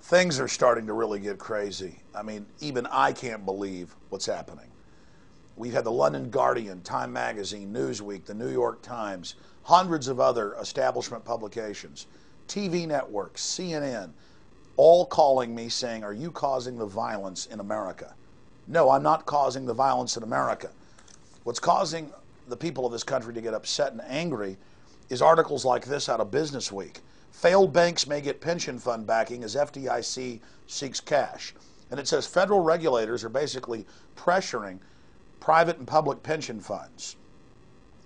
Things are starting to really get crazy. I mean, even I can't believe what's happening. We've had the London Guardian, Time Magazine, Newsweek, the New York Times, hundreds of other establishment publications, TV networks, CNN, all calling me saying, are you causing the violence in America? No, I'm not causing the violence in America. What's causing the people of this country to get upset and angry is articles like this out of Business Week. Failed banks may get pension fund backing as FDIC seeks cash. And it says federal regulators are basically pressuring private and public pension funds,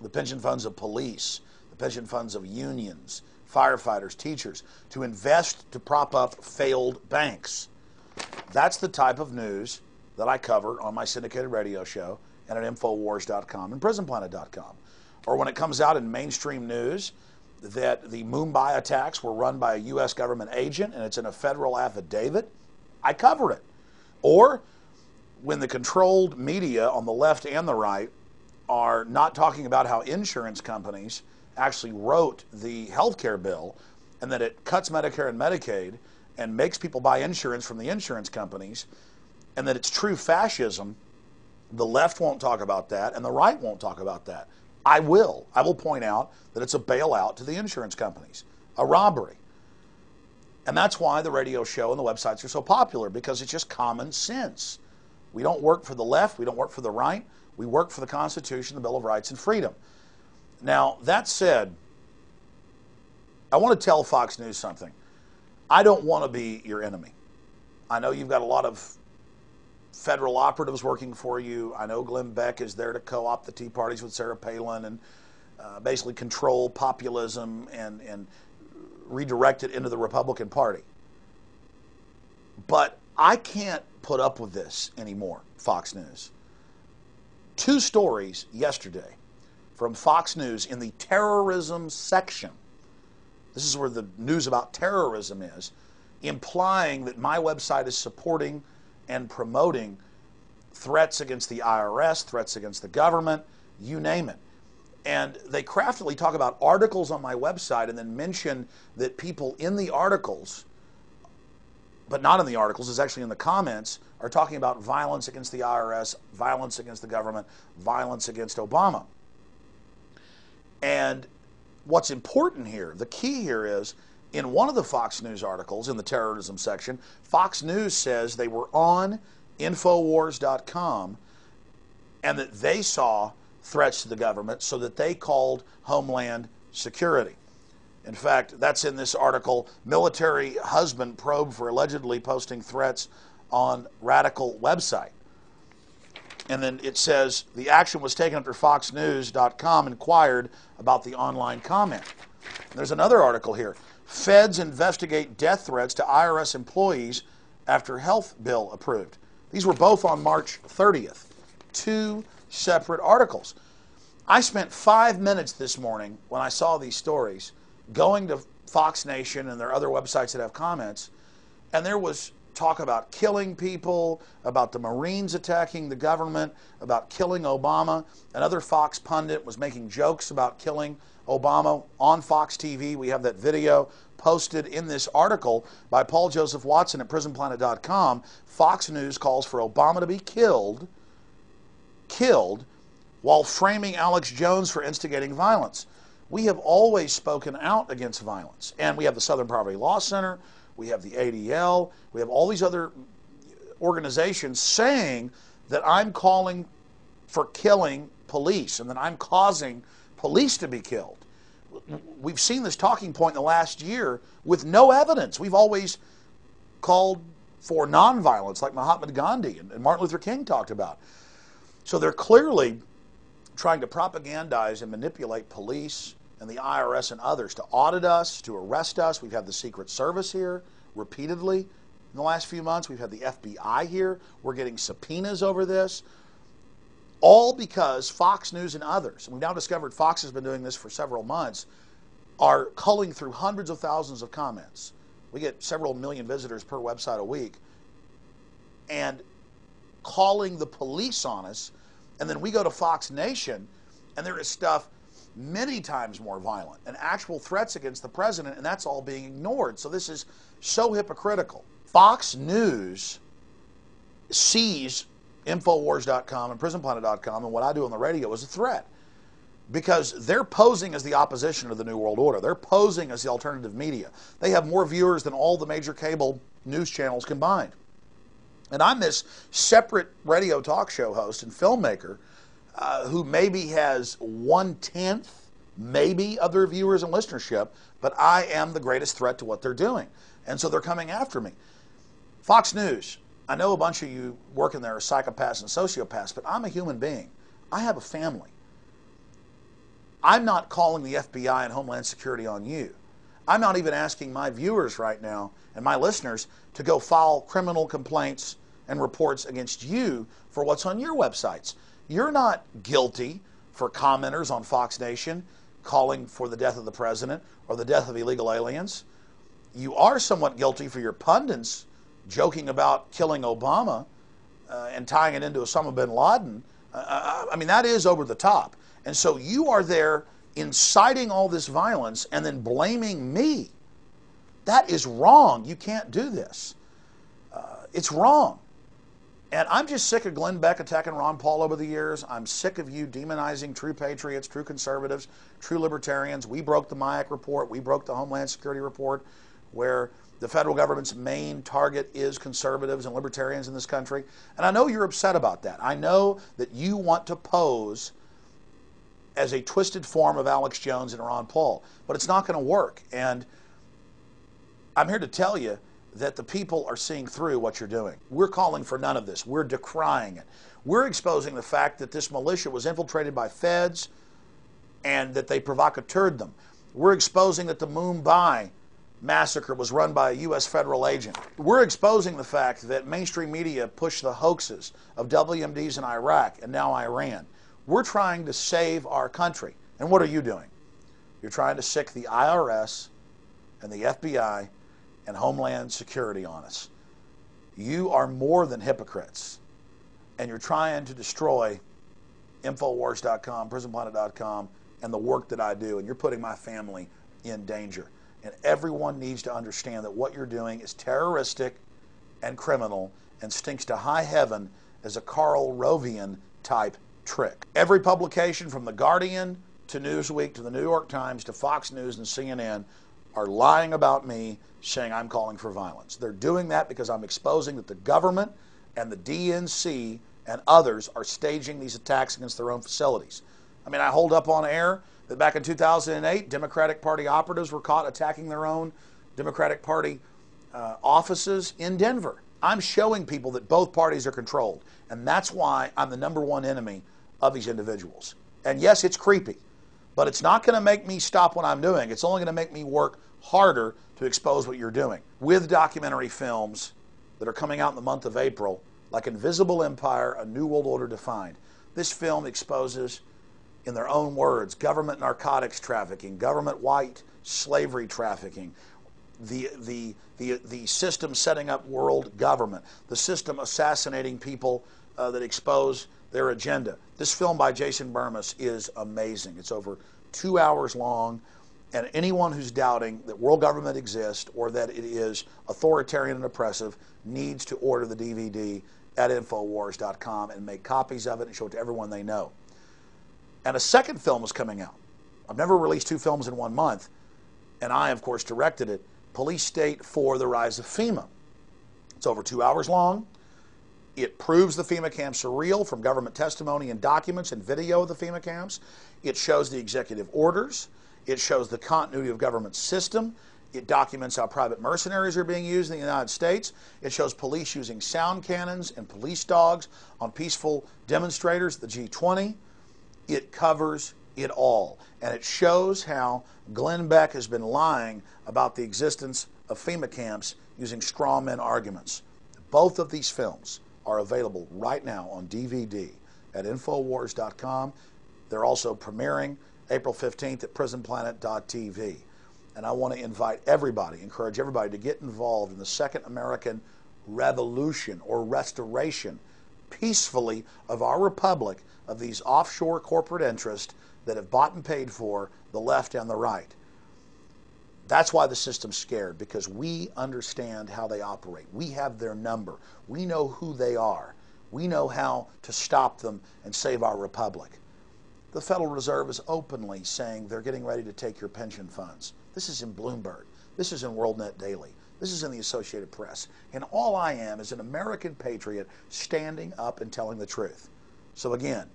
the pension funds of police, the pension funds of unions, firefighters, teachers, to invest to prop up failed banks. That's the type of news that I cover on my syndicated radio show and at INFOWARS.com and PrisonPlanet.com. Or when it comes out in mainstream news that the Mumbai attacks were run by a U.S. government agent and it's in a federal affidavit, I cover it. Or when the controlled media on the left and the right are not talking about how insurance companies actually wrote the health care bill and that it cuts Medicare and Medicaid and makes people buy insurance from the insurance companies and that it's true fascism, the left won't talk about that and the right won't talk about that. I will point out that it's a bailout to the insurance companies, a robbery. And that's why the radio show and the websites are so popular, because it's just common sense. We don't work for the left, we don't work for the right, we work for the Constitution, the Bill of Rights, and freedom. Now, that said, I want to tell Fox News something. I don't want to be your enemy. I know you've got a lot of federal operatives working for you. I know Glenn Beck is there to co-opt the Tea Parties with Sarah Palin and basically control populism and redirect it into the Republican Party. But I can't put up with this anymore, Fox News. 2 stories yesterday from Fox News in the terrorism section. This is where the news about terrorism is, implying that my website is supporting and promoting threats against the IRS, threats against the government, you name it. And they craftily talk about articles on my website and then mention that people in the articles, but not in the articles, it's actually in the comments, are talking about violence against the IRS, violence against the government, violence against Obama. And what's important here, the key here is, in one of the Fox News articles in the terrorism section, Fox News says they were on INFOWARS.com and that they saw threats to the government, so that they called Homeland Security. In fact, that's in this article, military husband probed for allegedly posting threats on radical website. And then it says the action was taken after FoxNews.com inquired about the online comment. And there's another article here. Feds investigate death threats to IRS employees after health bill approved. These were both on March 30th. 2 separate articles. I spent 5 minutes this morning when I saw these stories going to Fox Nation and their other websites that have comments, and there was talk about killing people, about the Marines attacking the government, about killing Obama. Another Fox pundit was making jokes about killing Obama on Fox TV. We have that video posted in this article by Paul Joseph Watson at PrisonPlanet.com. Fox News calls for Obama to be killed while framing Alex Jones for instigating violence. We have always spoken out against violence. And we have the Southern Poverty Law Center, we have the ADL, we have all these other organizations saying that I'm calling for killing police and that I'm causing police to be killed. We've seen this talking point in the last year with no evidence. We've always called for nonviolence, like Mahatma Gandhi and Martin Luther King talked about. So they're clearly trying to propagandize and manipulate police and the IRS and others to audit us, to arrest us. We've had the Secret Service here repeatedly in the last few months. We've had the FBI here. We're getting subpoenas over this. All because Fox News and others, and we've now discovered Fox has been doing this for several months, are culling through hundreds of thousands of comments. We get several million visitors per website a week, and calling the police on us. And then we go to Fox Nation, and there is stuff many times more violent and actual threats against the president, and that's all being ignored. So this is so hypocritical. Fox News sees INFOWARS.com and PrisonPlanet.com and what I do on the radio as a threat, because they're posing as the opposition to the New World Order. They're posing as the alternative media. They have more viewers than all the major cable news channels combined. And I'm this separate radio talk show host and filmmaker who maybe has 1/10, maybe, of their viewers and listenership, but I am the greatest threat to what they're doing. And so they're coming after me. Fox News, I know a bunch of you working there are psychopaths and sociopaths, but I'm a human being. I have a family. I'm not calling the FBI and Homeland Security on you. I'm not even asking my viewers right now and my listeners to go file criminal complaints and reports against you for what's on your websites. You're not guilty for commenters on Fox Nation calling for the death of the president or the death of illegal aliens. You are somewhat guilty for your pundits joking about killing Obama and tying it into Osama bin Laden. I mean, that is over the top. And so you are there inciting all this violence and then blaming me. That is wrong. You can't do this. It's wrong. And I'm just sick of Glenn Beck attacking Ron Paul over the years. I'm sick of you demonizing true patriots, true conservatives, true libertarians. We broke the MIAC report. We broke the Homeland Security report, where the federal government's main target is conservatives and libertarians in this country. And I know you're upset about that. I know that you want to pose as a twisted form of Alex Jones and Ron Paul, but it's not going to work. And I'm here to tell you that the people are seeing through what you're doing. We're calling for none of this. We're decrying it. We're exposing the fact that this militia was infiltrated by feds and that they provocateured them. We're exposing that the Mumbai massacre was run by a U.S. federal agent. We're exposing the fact that mainstream media pushed the hoaxes of WMDs in Iraq and now Iran. We're trying to save our country. And what are you doing? You're trying to sick the IRS and the FBI and Homeland Security on us. You are more than hypocrites. And you're trying to destroy INFOWARS.com, PrisonPlanet.com, and the work that I do. And you're putting my family in danger. And everyone needs to understand that what you're doing is terroristic and criminal and stinks to high heaven as a Karl Rovian type trick. Every publication from The Guardian to Newsweek to the New York Times to Fox News and CNN are lying about me, saying I'm calling for violence. They're doing that because I'm exposing that the government and the DNC and others are staging these attacks against their own facilities. I mean, I hold up on air that back in 2008, Democratic Party operatives were caught attacking their own Democratic Party offices in Denver. I'm showing people that both parties are controlled, and that's why I'm the #1 enemy of these individuals. And yes, it's creepy, but it's not going to make me stop what I'm doing. It's only going to make me work harder to expose what you're doing with documentary films that are coming out in the month of April, like Invisible Empire, A New World Order Defined. This film exposes, in their own words, government narcotics trafficking, government white slavery trafficking, the system setting up world government, the system assassinating people that expose their agenda. This film by Jason Burmis is amazing. It's over 2 hours long, and anyone who's doubting that world government exists or that it is authoritarian and oppressive needs to order the DVD at INFOWARS.com and make copies of it and show it to everyone they know. And a second film is coming out. I've never released 2 films in 1 month, and I, of course, directed it, Police State 4, The Rise of FEMA. It's over 2 hours long. It proves the FEMA camps are real from government testimony and documents and video of the FEMA camps. It shows the executive orders. It shows the continuity of government system. It documents how private mercenaries are being used in the United States. It shows police using sound cannons and police dogs on peaceful demonstrators, the G20. It covers it all. And it shows how Glenn Beck has been lying about the existence of FEMA camps using straw man arguments. Both of these films are available right now on DVD at INFOWARS.com. They're also premiering April 15th at PrisonPlanet.tv. And I want to invite everybody, encourage everybody to get involved in the Second American Revolution or restoration peacefully of our republic, of these offshore corporate interests that have bought and paid for the left and the right. That's why the system's scared, because we understand how they operate. We have their number. We know who they are. We know how to stop them and save our republic. The Federal Reserve is openly saying they're getting ready to take your pension funds. This is in Bloomberg. This is in WorldNet Daily. This is in the Associated Press. And all I am is an American patriot standing up and telling the truth. So again,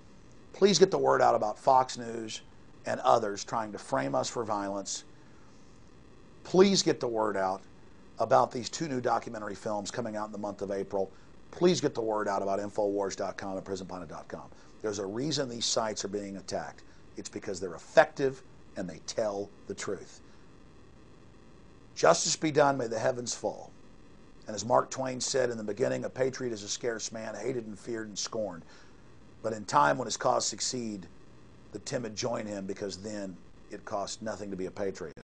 please get the word out about Fox News and others trying to frame us for violence. Please get the word out about these 2 new documentary films coming out in the month of April. Please get the word out about INFOWARS.com and PrisonPlanet.com. There's a reason these sites are being attacked. It's because they're effective and they tell the truth. Justice be done, may the heavens fall. And as Mark Twain said in the beginning, a patriot is a scarce man, hated and feared and scorned. But in time when his cause succeed, the timid join him, because then it costs nothing to be a patriot.